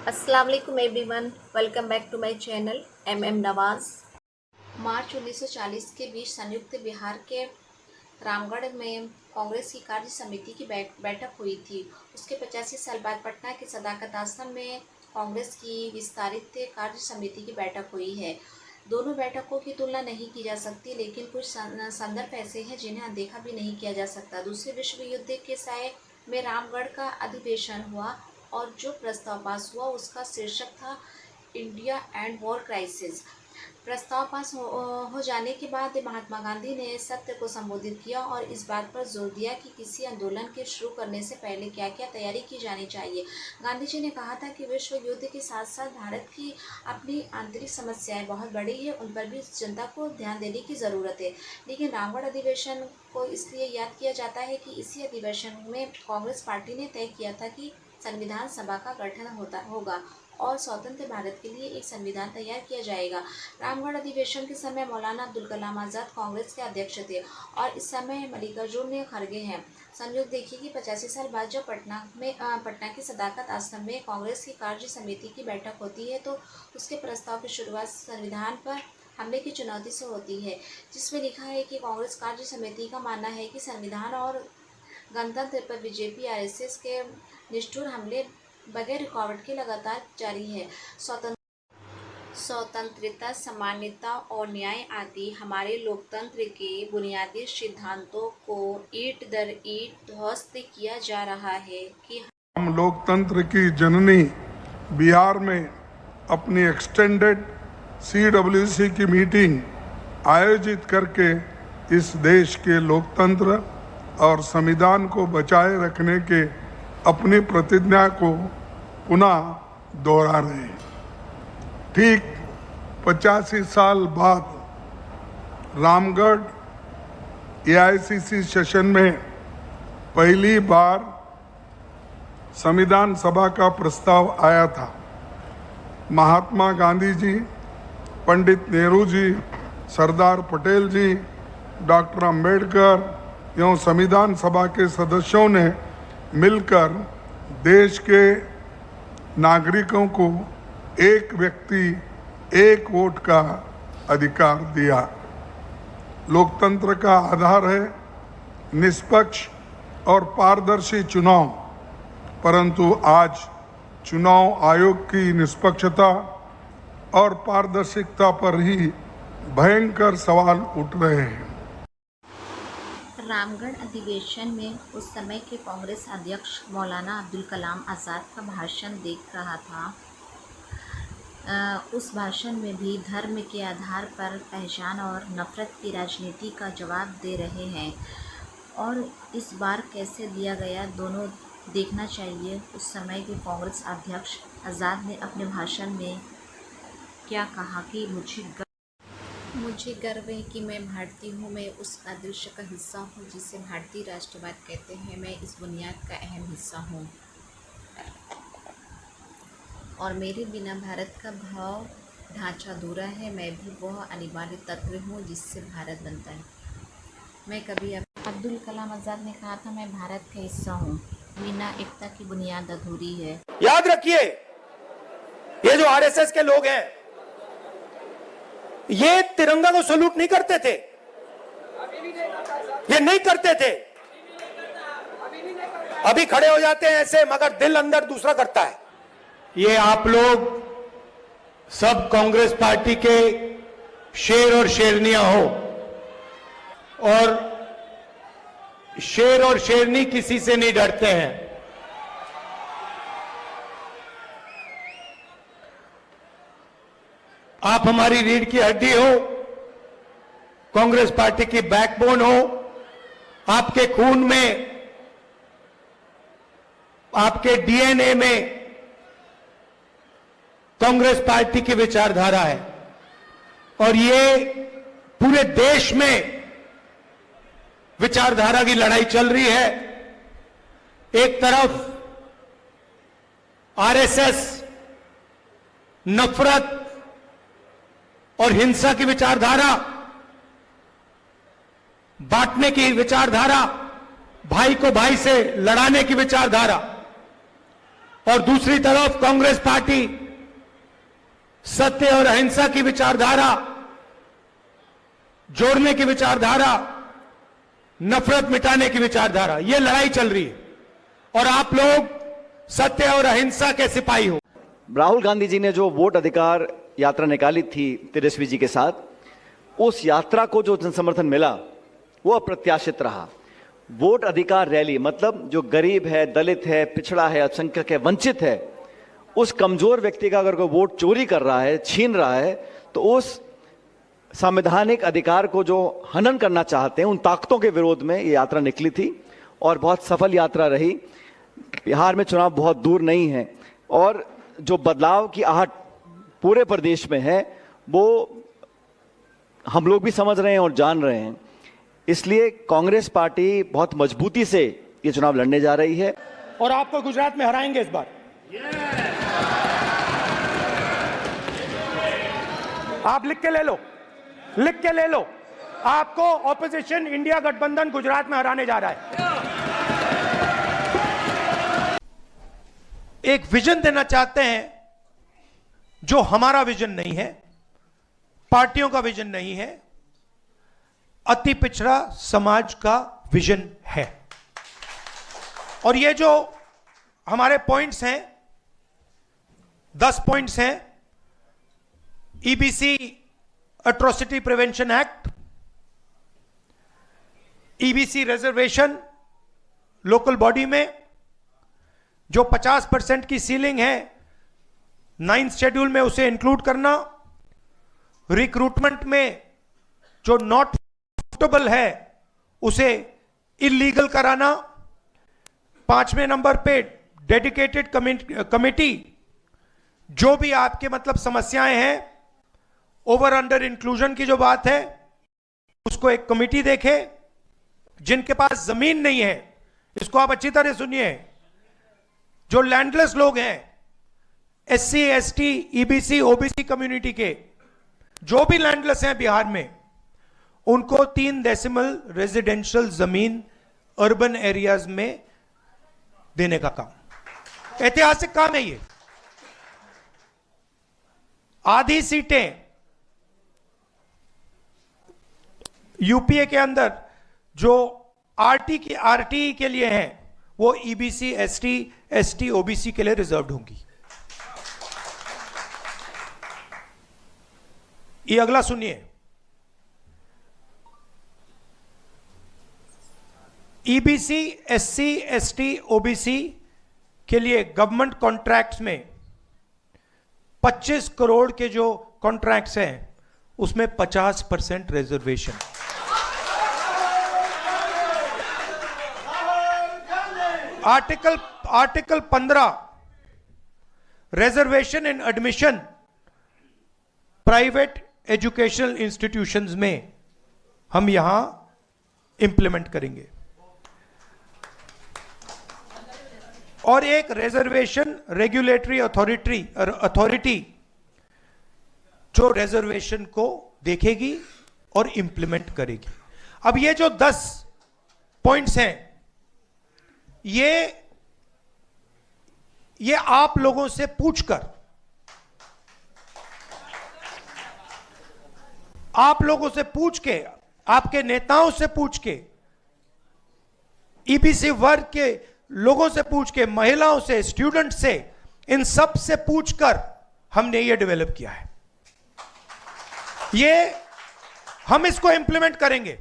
अस्सलाम वालेकुम everyone, welcome back to my channel M Nawaz. मार्च 1940 के बीच संयुक्त बिहार के रामगढ़ में कांग्रेस की कार्य समिति की बैठक हुई थी। उसके 85 साल बाद पटना के सदाकत आश्रम में कांग्रेस की विस्तारित कार्य समिति की बैठक हुई है। दोनों बैठकों की तुलना नहीं की जा सकती, लेकिन कुछ संदर्भ ऐसे हैं जिन्हें अनदेखा भी नहीं किया जा सकता। दूसरे विश्व युद्ध के साय में रामगढ़ का अधिवेशन हुआ और जो प्रस्ताव पास हुआ उसका शीर्षक था इंडिया एंड वॉर क्राइसिस। प्रस्ताव पास हो जाने के बाद महात्मा गांधी ने सत्य को संबोधित किया और इस बात पर जोर दिया कि किसी आंदोलन के शुरू करने से पहले क्या क्या तैयारी की जानी चाहिए। गांधी जी ने कहा था कि विश्व युद्ध के साथ साथ भारत की अपनी आंतरिक समस्याएं बहुत बड़ी है, उन पर भी जनता को ध्यान देने की ज़रूरत है। लेकिन रामगढ़ अधिवेशन को इसलिए याद किया जाता है कि इसी अधिवेशन में कांग्रेस पार्टी ने तय किया था कि संविधान सभा का गठन होगा और स्वतंत्र भारत के लिए एक संविधान तैयार किया जाएगा। रामगढ़ अधिवेशन के समय मौलाना अब्दुल कलाम आज़ाद कांग्रेस के अध्यक्ष थे और इस समय मल्लिकार्जुन खड़गे हैं। संयोग देखिए कि 85 साल बाद जब पटना के सदाकत आश्रम में कांग्रेस की कार्य समिति की बैठक होती है तो उसके प्रस्ताव की शुरुआत संविधान पर हमले की चुनौती से होती है, जिसमें लिखा है कि कांग्रेस कार्य समिति का मानना है कि संविधान और गणतंत्र पर बीजेपी आरएसएस के निष्ठुर हमले बगैर रुकावट के लगातार जारी है। स्वतंत्रता, समानता और न्याय आदि हमारे लोकतंत्र के बुनियादी सिद्धांतों को ईंट दर ईंट ध्वस्त किया जा रहा है कि हम लोकतंत्र की जननी बिहार में अपनी एक्सटेंडेड CWC की मीटिंग आयोजित करके इस देश के लोकतंत्र और संविधान को बचाए रखने के अपनी प्रतिज्ञा को पुनः दोहरा रहे हैं। ठीक 85 साल बाद रामगढ़ AICC सेशन में पहली बार संविधान सभा का प्रस्ताव आया था। महात्मा गांधी जी, पंडित नेहरू जी, सरदार पटेल जी, डॉक्टर अंबेडकर एवं संविधान सभा के सदस्यों ने मिलकर देश के नागरिकों को एक व्यक्ति एक वोट का अधिकार दिया। लोकतंत्र का आधार है निष्पक्ष और पारदर्शी चुनाव, परंतु आज चुनाव आयोग की निष्पक्षता और पारदर्शिता पर ही भयंकर सवाल उठ रहे हैं। रामगढ़ अधिवेशन में उस समय के कांग्रेस अध्यक्ष मौलाना अब्दुल कलाम आज़ाद का भाषण देख रहा था। उस भाषण में भी धर्म के आधार पर पहचान और नफरत की राजनीति का जवाब दे रहे हैं और इस बार कैसे दिया गया दोनों देखना चाहिए। उस समय के कांग्रेस अध्यक्ष आज़ाद ने अपने भाषण में क्या कहा कि मुझे गर्व है कि मैं भारतीय हूँ, मैं उस आदर्श का हिस्सा हूँ जिसे भारतीय राष्ट्रवाद कहते हैं। मैं इस बुनियाद का अहम हिस्सा हूँ और मेरे बिना भारत का भाव ढांचा अधूरा है। मैं भी वह अनिवार्य तत्व हूँ जिससे भारत बनता है। मैं कभी अब्दुल कलाम आज़ाद ने कहा था, मैं भारत का हिस्सा हूँ, बिना एकता की बुनियाद अधूरी है। याद रखिए, ये जो आरएसएस के लोग हैं ये तिरंगा को सलूट नहीं करते थे, ये नहीं करते थे। अभी खड़े हो जाते हैं ऐसे, मगर दिल अंदर दूसरा करता है। ये आप लोग सब कांग्रेस पार्टी के शेर और शेरनियां हो और शेर और शेरनी किसी से नहीं डरते हैं। आप हमारी रीढ़ की हड्डी हो, कांग्रेस पार्टी की बैकबोन हो। आपके खून में, आपके DNA में कांग्रेस पार्टी की विचारधारा है और ये पूरे देश में विचारधारा की लड़ाई चल रही है। एक तरफ आरएसएस नफरत और हिंसा की विचारधारा, बांटने की विचारधारा, भाई को भाई से लड़ाने की विचारधारा, और दूसरी तरफ कांग्रेस पार्टी सत्य और अहिंसा की विचारधारा, जोड़ने की विचारधारा, नफरत मिटाने की विचारधारा, यह लड़ाई चल रही है और आप लोग सत्य और अहिंसा के सिपाही हो। राहुल गांधी जी ने जो वोट अधिकार यात्रा निकाली थी तेजस्वी जी के साथ, उस यात्रा को जो जनसमर्थन मिला वो अप्रत्याशित रहा। वोट अधिकार रैली मतलब जो गरीब है, दलित है, पिछड़ा है, अल्पसंख्यक है, वंचित है, उस कमजोर व्यक्ति का अगर कोई वोट चोरी कर रहा है, छीन रहा है, तो उस संवैधानिक अधिकार को जो हनन करना चाहते हैं, उन ताकतों के विरोध में ये यात्रा निकली थी और बहुत सफल यात्रा रही। बिहार में चुनाव बहुत दूर नहीं है और जो बदलाव की आहट पूरे प्रदेश में है वो हम लोग भी समझ रहे हैं और जान रहे हैं। इसलिए कांग्रेस पार्टी बहुत मजबूती से ये चुनाव लड़ने जा रही है और आपको गुजरात में हराएंगे इस बार। आप लिख के ले लो, लिख के ले लो, आपको ऑपोजिशन इंडिया गठबंधन गुजरात में हराने जा रहा है। एक विजन देना चाहते हैं जो हमारा विजन नहीं है, पार्टियों का विजन नहीं है, अति पिछड़ा समाज का विजन है। और ये जो हमारे पॉइंट्स हैं, 10 पॉइंट्स हैं, EBC atrocity prevention act, EBC reservation local body में जो 50% की सीलिंग है 9th शेड्यूल में उसे इंक्लूड करना, रिक्रूटमेंट में जो नॉट सूटेबल है उसे इलीगल कराना, 5वें नंबर पे डेडिकेटेड कमेटी, जो भी आपके मतलब समस्याएं हैं, ओवर अंडर इंक्लूजन की जो बात है उसको एक कमेटी देखे। जिनके पास जमीन नहीं है, इसको आप अच्छी तरह सुनिए, जो लैंडलेस लोग हैं, SC, ST, EBC, OBC community के जो भी लैंडलेस हैं बिहार में, उनको 3 डेसिमल रेजिडेंशियल जमीन अर्बन एरियाज में देने का काम, ऐतिहासिक काम है ये। आधी सीटें यूपीए के अंदर जो आरटी के लिए हैं वो EBC, ST, ST, OBC के लिए रिजर्व्ड होंगी। ये अगला सुनिए, EBC, SC, ST, OBC के लिए गवर्नमेंट कॉन्ट्रैक्ट्स में 25 करोड़ के जो कॉन्ट्रैक्ट्स हैं उसमें 50% रिजर्वेशन। आर्टिकल 15 रिजर्वेशन इन एडमिशन प्राइवेट एजुकेशनल इंस्टीट्यूशंस में हम यहां इंप्लीमेंट करेंगे। और एक रिजर्वेशन रेगुलेटरी अथॉरिटी जो रिजर्वेशन को देखेगी और इंप्लीमेंट करेगी। अब ये जो 10 पॉइंट्स हैं, ये आप लोगों से पूछकर, आप लोगों से पूछ के, आपके नेताओं से पूछ के, ईबीसी वर्ग के लोगों से पूछ के, महिलाओं से, स्टूडेंट से, इन सब से पूछकर हमने ये डेवलप किया है। ये हम इसको इंप्लीमेंट करेंगे।